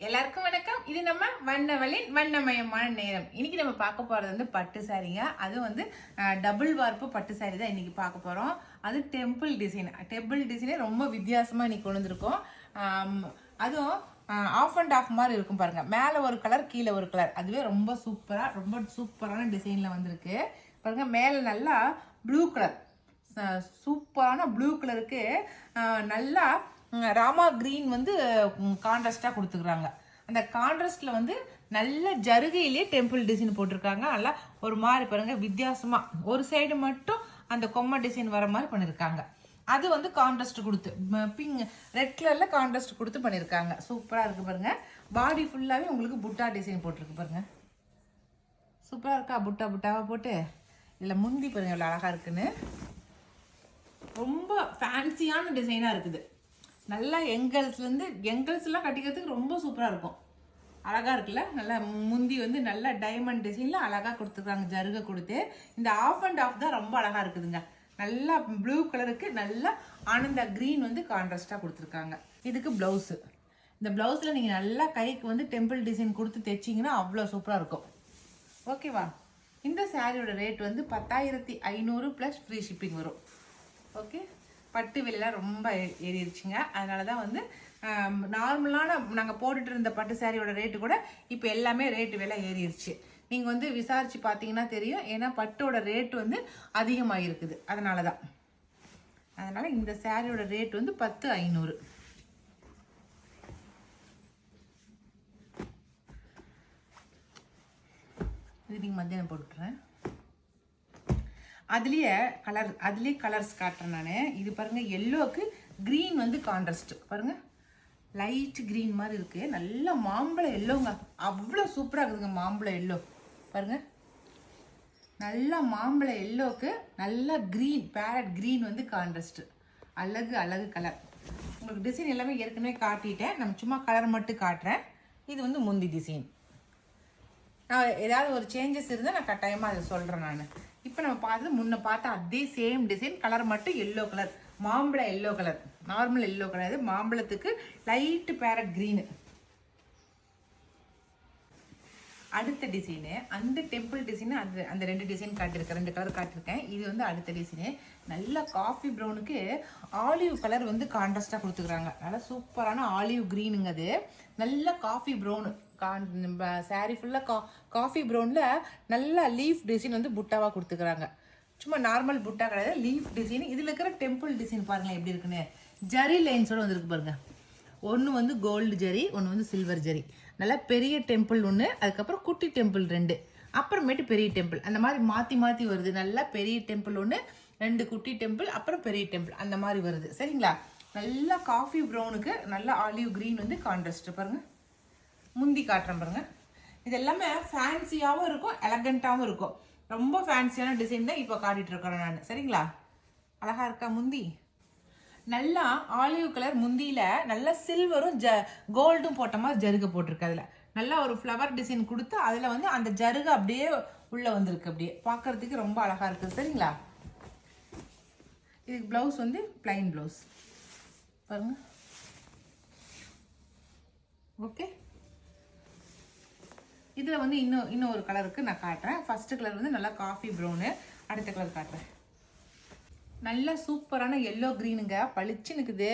எல்லாருக்கும் வணக்கம். இது நம்ம வண்ணவளின் வண்ணமயமான நேரம். இன்னைக்கு நம்ம பார்க்க போறது வந்து பட்டு சாரீங்க. அது வந்து டபுள் வார்ப்பு பட்டு சாரி தான் இன்னைக்கு பார்க்க போறோம். அது டெம்பிள் டிசைனே ரொம்ப வித்தியாசமா இன்னைக்கு கொண்டு வந்திருக்கோம். அதுவும் ஆஃப் அண்ட் ஆஃப் மாதிரி இருக்கும் பாருங்க. மேலே ஒரு கலர் கீழே ஒரு கலர், அதுவே ரொம்ப சூப்பரான டிசைன்ல வந்திருக்கு பாருங்க. மேலே நல்லா ப்ளூ கலர், சூப்பரான ப்ளூ கலருக்கு நல்லா ராமா கிரீன் வந்து கான்ட்ராஸ்டாக கொடுத்துக்கிறாங்க. அந்த கான்ட்ராஸ்டில் வந்து நல்ல ஜருகையிலே டெம்பிள் டிசைன் போட்டிருக்காங்க. நல்லா ஒரு மாதிரி பாருங்க வித்தியாசமா ஒரு சைடு மட்டும் அந்த கொம்மை டிசைன் வர மாதிரி பண்ணியிருக்காங்க. அது வந்து கான்ட்ராஸ்ட் கொடுத்து பிங்க் ரெட் கலர்ல கான்ட்ராஸ்ட் கொடுத்து பண்ணியிருக்காங்க. சூப்பராக இருக்கு பாருங்க. பாடி ஃபுல்லாகவே உங்களுக்கு புட்டா டிசைன் போட்டிருக்கு பாருங்க. சூப்பராக இருக்கா? புட்டாவை போட்டு இதில் முந்தி பாருங்க எவ்வளோ அழகாக இருக்குன்னு. ரொம்ப ஃபேன்சியான டிசைனாக இருக்குது. நல்லா எங்கல்ஸ்லாம் கட்டிக்கிறதுக்கு ரொம்ப சூப்பராக இருக்கும். அழகாக இருக்குல்ல? நல்லா முந்தி வந்து நல்லா டைமண்ட் டிசைனில் அழகாக கொடுத்துருக்காங்க, ஜருகை கொடுத்து. இந்த ஆஃப் அண்ட் ஆஃப் தான் ரொம்ப அழகாக இருக்குதுங்க. நல்லா ப்ளூ கலருக்கு நல்லா ஆனந்தா க்ரீன் வந்து கான்ட்ராஸ்டாக கொடுத்துருக்காங்க. இதுக்கு ப்ளவுஸு. இந்த ப்ளவுஸில் நீங்கள் நல்லா கைக்கு வந்து டெம்பிள் டிசைன் கொடுத்து தைச்சிங்கன்னா அவ்வளோ சூப்பராக இருக்கும். ஓகேவா? இந்த சாரியோட ரேட் வந்து 10,500 ப்ளஸ் ஃப்ரீ ஷிப்பிங் வரும். ஓகே, பட்டு விலைலாம் ரொம்ப ஏறிடுச்சுங்க. அதனால தான் வந்து நார்மலான நாங்கள் போட்டுட்டு இருந்த பட்டு சாரியோட ரேட்டு கூட இப்போ எல்லாமே ரேட்டு விலை ஏறிடுச்சு. நீங்கள் வந்து விசாரித்து பார்த்தீங்கன்னா தெரியும். ஏன்னா பட்டோட ரேட்டு வந்து அதிகமாக இருக்குது. அதனால் இந்த சாரியோட ரேட் வந்து 10,500. இது நீங்கள் மத்தியானம் போட்டுறேன். அதுலேயே கலர்ஸ் காட்டுறேன் நான். இது பாருங்க, எல்லோக்கு க்ரீன் வந்து கான்ட்ராஸ்ட் பாருங்க. லைட் க்ரீன் மாதிரி இருக்கு. நல்ல மாம்பழம் எல்லோங்க. அவ்வளோ சூப்பராக இருக்குதுங்க மாம்பழம் எல்லோ பாருங்க. நல்ல மாம்பழம் எல்லோக்கு நல்ல க்ரீன், பேரட் க்ரீன் வந்து கான்ட்ராஸ்ட். அழகு கலர். உங்களுக்கு டிசைன் எல்லாமே ஏற்கனவே காட்டிட்டேன். நம்ம சும்மா கலர் மட்டும் காட்டுறேன். இது வந்து முந்தி டிசைன். நான் ஏதாவது ஒரு சேஞ்சஸ் இருந்தால் நான் கட்டாயமாக அதை சொல்கிறேன் நான். இப்போ நம்ம முன்ன பார்த்த அதே சேம் டிசைன், கலர் மட்டும் எல்லோ கலர், மாம்பழம் yellow colour. Normal yellow colour, மாம்பழத்துக்கு லைட்டு பேரட் க்ரீனு. அடுத்த டிசைனு அந்த டெம்பிள் டிசைனு, அந்த ரெண்டு டிசைன் காட்டியிருக்கேன், 2 கலர் காட்டியிருக்கேன். இது வந்து அடுத்த டிசைனு. நல்ல காஃபி ப்ரௌனுக்கு ஆலிவ் கலர் வந்து கான்ட்ராஸ்டாக கொடுத்துக்கிறாங்க. நல்லா சூப்பரான ஆலிவ் க்ரீனுங்க. அது நல்ல காஃபி ப்ரௌனு. சாரி ஃபுல்லாக காஃபி ப்ரௌனில் நல்லா லீஃப் டிசைன் வந்து புட்டாவாக கொடுத்துக்கிறாங்க. சும்மா நார்மல் புட்டா கிடையாது, லீஃப் டிசைன். இதில் இருக்கிற டெம்பிள் டிசைன் பாருங்களேன் எப்படி இருக்குன்னு. ஜரி லைன்ஸோடு வந்துருக்கு பாருங்க. ஒன்று வந்து கோல்டு ஜரி, ஒன்று வந்து சில்வர் ஜரி. நல்லா பெரிய டெம்பிள் ஒன்று, அதுக்கப்புறம் குட்டி டெம்பிள் 2, அப்புறமேட்டு பெரிய டெம்பிள். அந்த மாதிரி மாற்றி வருது. நல்லா பெரிய டெம்பிள் ஒன்று, 2 குட்டி டெம்பிள், அப்புறம் பெரிய டெம்பிள், அந்த மாதிரி வருது. சரிங்களா? நல்லா காஃபி ப்ரௌனுக்கு நல்லா ஆலிவ் க்ரீன் வந்து கான்ட்ராஸ்ட் பாருங்க. முந்தி காட்டுறேன் பாருங்க. இது எல்லாமே ஃபேன்சியாகவும் இருக்கும், எலகண்ட்டாகவும் இருக்கும். ரொம்ப ஃபேன்சியான டிசைன் தான் இப்போ காட்டிட்டு இருக்கிறேன் நான். சரிங்களா? அழகா இருக்கா முந்தி? நல்லா ஆலிவ் கலர் முந்தியில நல்லா சில்வரும் கோல்டும் போட்ட மாதிரி ஜருகை போட்டிருக்கு. அதில் நல்லா ஒரு ஃப்ளவர் டிசைன் கொடுத்து அதில் வந்து அந்த ஜருகை அப்படியே உள்ளே வந்திருக்கு. அப்படியே பார்க்கறதுக்கு ரொம்ப அழகா இருக்குது. சரிங்களா? இதுக்கு ப்ளவுஸ் வந்து பிளைன் ப்ளவுஸ் பாருங்க. ஓகே, இதில் வந்து இன்னும் ஒரு கலருக்கு நான் காட்டுறேன். ஃபர்ஸ்ட் கலர் வந்து நல்லா காஃபி ப்ரௌனு. அடுத்த கலர் காட்டுறேன். நல்ல சூப்பரான எல்லோ க்ரீனுங்க, பளிச்சுன்னு இருக்குது.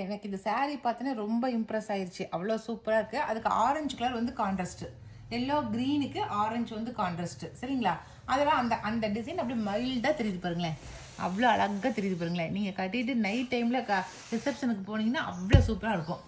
எனக்கு இந்த சாரீ பார்த்தோன்னே ரொம்ப இம்ப்ரெஸ் ஆயிடுச்சு. அவ்வளோ சூப்பராக இருக்குது. அதுக்கு ஆரஞ்சு கலர் வந்து கான்ட்ராஸ்ட்டு. எல்லோ க்ரீனுக்கு ஆரஞ்சு வந்து கான்ட்ராஸ்ட்டு. சரிங்களா? அதெல்லாம் அந்த டிசைன் அப்படியே மைல்டாக தெரியுது பாருங்களேன். அவ்வளோ அழகாக தெரியுது பாருங்களேன். நீங்கள் கட்டிட்டு நைட் டைமில் ரிசப்ஷனுக்கு போனீங்கன்னா அவ்வளோ சூப்பராக இருக்கும்.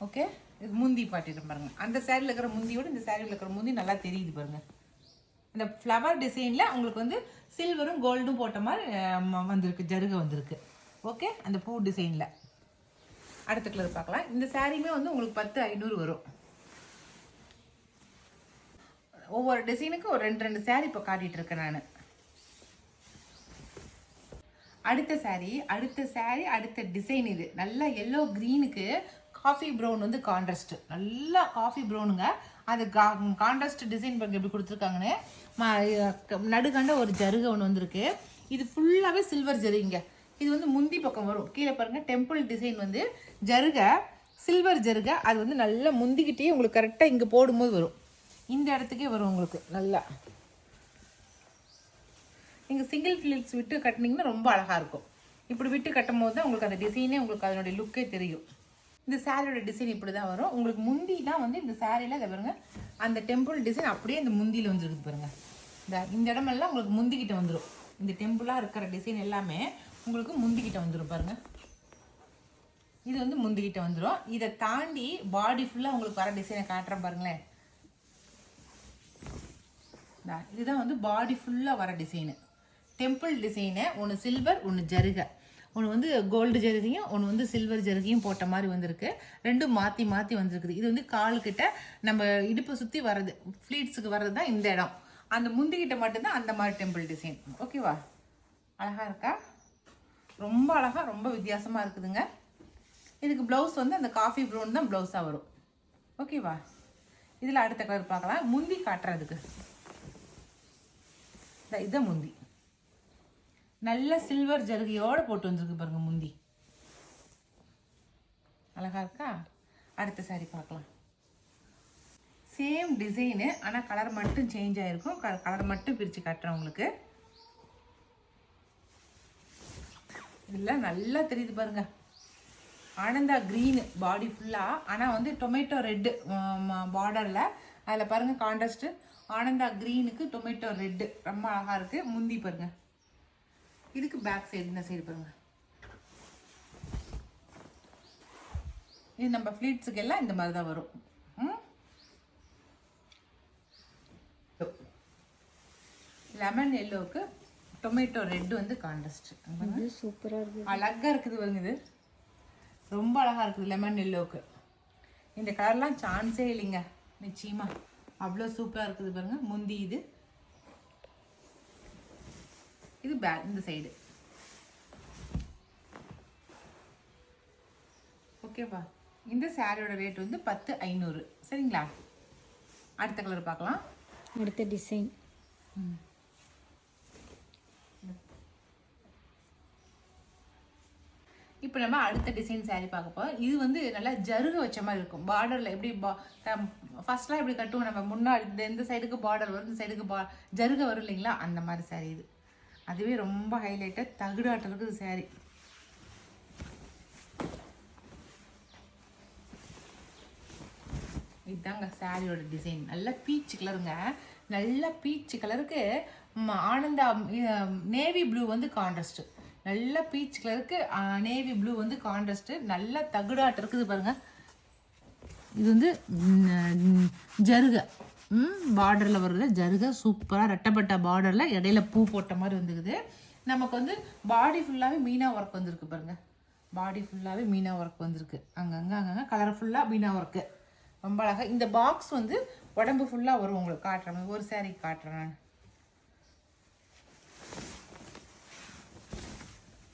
ஓகே, இது முந்தி பாட்டிட்டு பாருங்க. அந்த சாரியில் இருக்கிற முந்தியோட இந்த சாரியில் இருக்கிற முந்தி நல்லா தெரியுது பாருங்க. இந்த ஃப்ளவர் டிசைனில் உங்களுக்கு வந்து சில்வரும் கோல்டும் போட்ட மாதிரி வந்திருக்கு, ஜருகை வந்திருக்கு. ஓகே, அந்த பூ டிசைனில். அடுத்த கலர் பார்க்கலாம். இந்த சாரியுமே வந்து உங்களுக்கு 10,500 வரும். ஒவ்வொரு டிசைனுக்கும் ஒரு 2 சாரி இப்போ காட்டிட்டு இருக்கேன் நான். அடுத்த டிசைன் இது. நல்லா எல்லோ க்ரீனுக்கு காஃபி ப்ரௌன் வந்து கான்ட்ராஸ்ட். நல்லா காஃபி ப்ரௌனுங்க. அது கான்ட்ராஸ்ட் டிசைன் பாருங்க எப்படி கொடுத்துருக்காங்கன்னு. நடுகண்ட ஒரு ஜருகை ஒன்று வந்திருக்கு. இது ஃபுல்லாகவே சில்வர் ஜரிங்க. இது வந்து முந்தி பக்கம் வரும். கீழே பாருங்க டெம்பிள் டிசைன் வந்து ஜருகை சில்வர் ஜருகை. அது வந்து நல்லா முந்திக்கிட்டே உங்களுக்கு கரெக்டாக இங்கே போடும்போது வரும், இந்த இடத்துக்கே வரும் உங்களுக்கு நல்லா. நீங்கள் சிங்கிள் ஃபில்ஸ் விட்டு கட்டினீங்கன்னா ரொம்ப அழகாக இருக்கும். இப்படி விட்டு கட்டும் போது தான் உங்களுக்கு அந்த டிசைனே உங்களுக்கு அதனுடைய லுக்கே தெரியும். இந்த சாரியோட டிசைன் இப்படி தான் வரும். உங்களுக்கு முந்திலாம் வந்து இந்த சாரியில் இதை பாருங்க, அந்த டெம்பிள் டிசைன் அப்படியே இந்த முந்தியில் வந்துருக்கு பாருங்க. இந்த இடமெல்லாம் உங்களுக்கு முந்திக்கிட்ட வந்துடும். இந்த டெம்பிளாக இருக்கிற டிசைன் எல்லாமே உங்களுக்கு முந்திக்கிட்ட வந்துடும் பாருங்க. இது வந்து முந்திக்கிட்ட வந்துடும். இதை தாண்டி பாடி ஃபுல்லாக உங்களுக்கு வர டிசைனை காட்டுறேன் பாருங்களேன். இதுதான் வந்து பாடி ஃபுல்லாக வர டிசைனு, டெம்பிள் டிசைனு. ஒன்று சில்வர், ஒன்று ஜருகை. ஒன்று வந்து கோல்டு ஜருகையும் ஒன்று வந்து சில்வர் ஜருகையும் போட்ட மாதிரி வந்திருக்கு. ரெண்டும் மாற்றி மாற்றி வந்திருக்குது. இது வந்து காலுக்கிட்ட நம்ம இடுப்பு சுற்றி வர்றது, ஃப்ளீட்ஸுக்கு வர்றது தான் இந்த இடம். அந்த முந்திக்கிட்ட மட்டும்தான் அந்த மாதிரி டெம்பிள் டிசைன். ஓகேவா? அழகாக இருக்கா? ரொம்ப அழகாக, ரொம்ப வித்தியாசமாக இருக்குதுங்க. இதுக்கு ப்ளவுஸ் வந்து அந்த காஃபி ப்ரௌன் தான் ப்ளவுஸாக வரும். ஓகேவா? இதில் அடுத்த கலர் பார்க்கலாம். முந்தி காட்டுறதுக்கு இதுதான் முந்தி. நல்ல சில்வர் ஜருகையோடு போட்டு வந்துருக்கு பாருங்க முந்தி. அழகா இருக்கா? அடுத்த சாரி பார்க்கலாம். சேம் டிசைனு, ஆனால் கலர் மட்டும் சேஞ்ச் ஆகிருக்கும். கலர் மட்டும் பிரித்து காட்டுறேன் உங்களுக்கு. இதெல்லாம் நல்லா தெரியுது பாருங்க. ஆனந்தா க்ரீனு பாடி ஃபுல்லாக, ஆனால் வந்து டொமேட்டோ ரெட்டு பார்டரில். அதில் பாருங்கள் கான்ட்ராஸ்ட்டு. ஆனந்தா க்ரீனுக்கு டொமேட்டோ ரெட்டு ரொம்ப அழகாக இருக்குது. முந்தி பாருங்கள். இதுக்கு பேக் சைடு இந்த சைடு பாருங்கள். இது நம்ம ஃப்ளீட்ஸுக்கு எல்லாம் இந்த மாதிரி தான் வரும். லெமன் எல்லோவுக்கு டொமேட்டோ ரெட் வந்து கான்ட்ராஸ்ட். சூப்பராக இருக்குது, அழகாக இருக்குது பாருங்க. இது ரொம்ப அழகாக இருக்குது லெமன் எல்லோவுக்கு. இந்த கலர்லாம் சான்ஸே இல்லைங்க நிச்சயமாக. அவ்வளோ சூப்பராக இருக்குது பாருங்க. முந்தி இது பேக் இந்த சைடு. ஓகேவா? இந்த சாரியோட ரேட் வந்து 10,500. சரிங்களா? அடுத்த கலர் பார்க்கலாம். அடுத்த டிசைன். இப்போ நம்ம அடுத்த டிசைன் சாரீ பார்க்க போகிறோம். இது வந்து நல்லா ஜருகை வச்ச மாதிரி இருக்கும். பார்டரில் எப்படி ஃபர்ஸ்ட்லாம் எப்படி கட்டுவோம் நம்ம, முன்னாடி இந்த சைடுக்கு பார்டர் வரும், இந்த சைடுக்கு ஜருகை வரும் இல்லைங்களா, அந்த மாதிரி சாரீ இது. அதுவே ரொம்ப ஹைலைட்டாக தகுடாட்டம் இருக்குது சாரீ. இதுதாங்க சாரியோட டிசைன். நல்ல பீச் கலருங்க. நல்ல பீச் கலருக்கு ஆனந்தா நேவி ப்ளூ வந்து கான்ட்ராஸ்ட். நல்ல பீச் கலருக்கு நேவி ப்ளூ வந்து கான்ட்ராஸ்ட். நல்ல தகுடாட்டம் இருக்குது பாருங்க. இது வந்து ஜருகை பார்டரில் வருது. ஜருகை சூப்பராக ரெட்டப்பட்ட பார்டரில் இடையில பூ போட்ட மாதிரி வந்துக்குது. நமக்கு வந்து பாடி ஃபுல்லாகவே மீனா ஒர்க் வந்திருக்கு பாருங்க. பாடி ஃபுல்லாகவே மீனா ஒர்க் வந்திருக்கு. அங்கங்கே கலர்ஃபுல்லாக மீனா ஒர்க்கு ரொம்ப அழகாக. இந்த பாக்ஸ் வந்து உடம்பு ஃபுல்லாக வரும். உங்களுக்கு காட்டுறேன், ஒரு சாரீ காட்டுறேன் நான்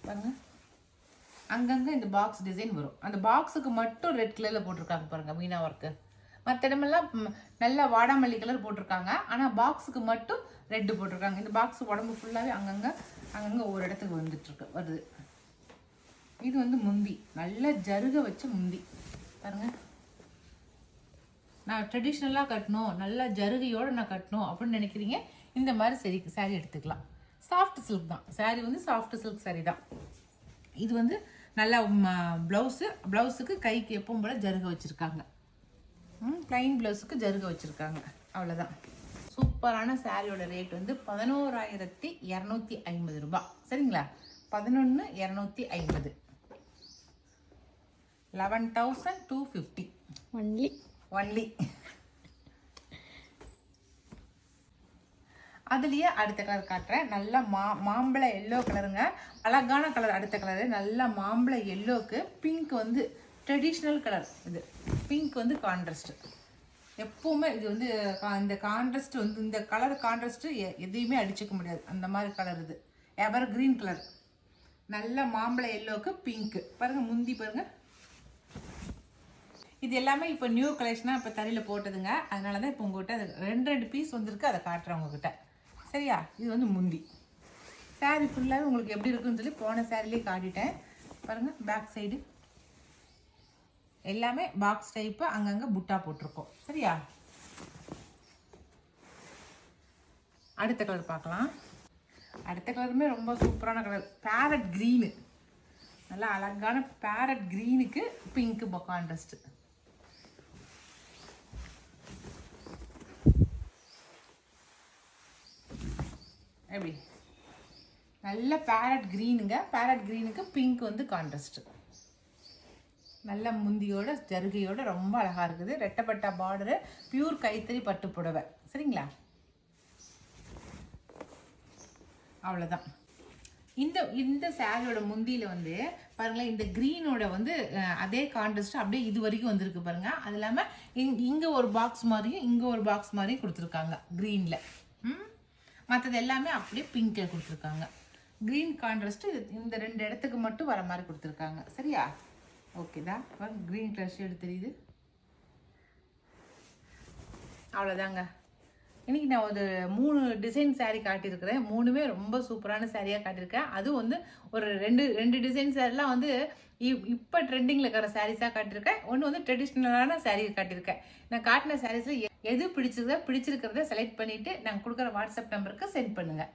பாருங்க. அங்கங்கே இந்த பாக்ஸ் டிசைன் வரும். அந்த பாக்ஸுக்கு மட்டும் ரெட் கலரில் போட்டிருக்காங்க பாருங்க மீனா ஒர்க்கு. மற்ற இடமெல்லாம் நல்லா வாடாமல்லி கலர் போட்டிருக்காங்க, ஆனால் பாக்ஸுக்கு மட்டும் ரெட்டு போட்டிருக்காங்க. இந்த பாக்ஸ் உடம்பு ஃபுல்லாகவே அங்கங்கே ஒரு இடத்துக்கு வந்துட்டுருக்கு வருது. இது வந்து முந்தி, நல்ல ஜருகை வச்ச முந்தி பாருங்க. நான் ட்ரெடிஷ்னலாக கட்டணும், நல்லா ஜருகையோடு நான் கட்டணும் அப்படின்னு நினைக்கிறீங்க, இந்த மாதிரி சாரீ எடுத்துக்கலாம். சாஃப்ட் சில்க் தான் சாரீ, வந்து சாஃப்ட் சில்க் சாரீ தான் இது. வந்து நல்லா ப்ளவுஸுக்கு கைக்கு எப்பவும் போல் ஜருகை வச்சுருக்காங்க. ப்ளைன் ப்ளவுஸுக்கு ஜருகை வச்சுருக்காங்க, அவ்வளோதான். சூப்பரான சாரியோட ரேட் வந்து 11,250 ரூபாய். சரிங்களா? 11,250. 11,250 ஒன்லி. அதுலேயே அடுத்த கலர் காட்டுறேன். நல்லா மாம்பழ எல்லோ கலருங்க. அழகான கலர். அடுத்த கலரு நல்லா மாம்பழ எல்லோவுக்கு பிங்க் வந்து ட்ரெடிஷ்னல் கலர். இது பிங்க் வந்து கான்ட்ராஸ்ட். எப்பவுமே இது வந்து இந்த கான்ட்ராஸ்ட் வந்து இந்த கலர் கான்ட்ராஸ்ட் எதையுமே அடிச்சுக்க முடியாது, அந்த மாதிரி கலர். இது எவர் கிரீன் கலர். நல்ல மாம்பழ எல்லோவுக்கு பிங்க் பாருங்க. முந்தி பாருங்க. இது எல்லாமே இப்போ நியூ கலெக்ஷனாக இப்போ தறியில் போட்டதுங்க. அதனால தான் இப்போ உங்கள்கிட்ட அது 2 பீஸ் வந்திருக்கு, அதை காட்டுறேன் உங்ககிட்ட. சரியா? இது வந்து முந்தி. சாரீ ஃபுல்லாகவே உங்களுக்கு எப்படி இருக்குன்னு சொல்லி போன சாரிலேயே காட்டிட்டேன் பாருங்கள். பேக் சைடு எல்லாமே பாக்ஸ் டைப்பு, அங்கங்கே புட்டா போட்டிருக்கோம். சரியா? அடுத்த கலர் பார்க்கலாம். அடுத்த கலருமே ரொம்ப சூப்பரான கலர், பேரட் க்ரீனு. நல்லா அழகான பேரட் க்ரீனுக்கு பிங்க்கு கான்ட்ராஸ்ட். எப்படி நல்ல பேரட் க்ரீனுங்க. பேரட் க்ரீனுக்கு பிங்க் வந்து கான்ட்ராஸ்ட். நல்ல முந்தியோட ஜருகையோட ரொம்ப அழகாக இருக்குது. ரெட்டப்பட்டா பார்டரு, பியூர் கைத்தறி பட்டு புடவை. சரிங்களா? அவ்வளோதான். இந்த சாரியோட முந்தியில் வந்து பாருங்களேன், இந்த க்ரீனோட வந்து அதே கான்ட்ராஸ்ட் அப்படியே இது வரைக்கும் வந்திருக்கு பாருங்க. அது இல்லாமல் இங்கே ஒரு பாக்ஸ் மாதிரியும் இங்கே ஒரு பாக்ஸ் மாதிரியும் கொடுத்துருக்காங்க க்ரீனில். மற்றது எல்லாமே அப்படியே பிங்கில் கொடுத்துருக்காங்க. க்ரீன் கான்ட்ராஸ்ட்டு இந்த 2 இடத்துக்கு மட்டும் வர மாதிரி கொடுத்துருக்காங்க. சரியா? ஓகேதா? க்ரீன் கலர் ஷேடு தெரியுது. அவ்வளோதாங்க. இன்றைக்கி நான் ஒரு 3 டிசைன் சாரீ காட்டியிருக்கிறேன். 3மே ரொம்ப சூப்பரான சாரியாக காட்டியிருக்கேன். அதுவும் வந்து ஒரு ரெண்டு டிசைன் சாரீலாம் வந்து இப்போ ட்ரெண்டிங்கில் இருக்கிற சாரீஸாக காட்டியிருக்கேன். ஒன்று வந்து ட்ரெடிஷ்னலான சாரீ காட்டியிருக்கேன். நான் காட்டின சாரீஸில் எது பிடிச்சிருக்கிறத செலக்ட் பண்ணிவிட்டு நாங்கள் கொடுக்குற வாட்ஸ்அப் நம்பருக்கு சென்ட் பண்ணுங்கள்.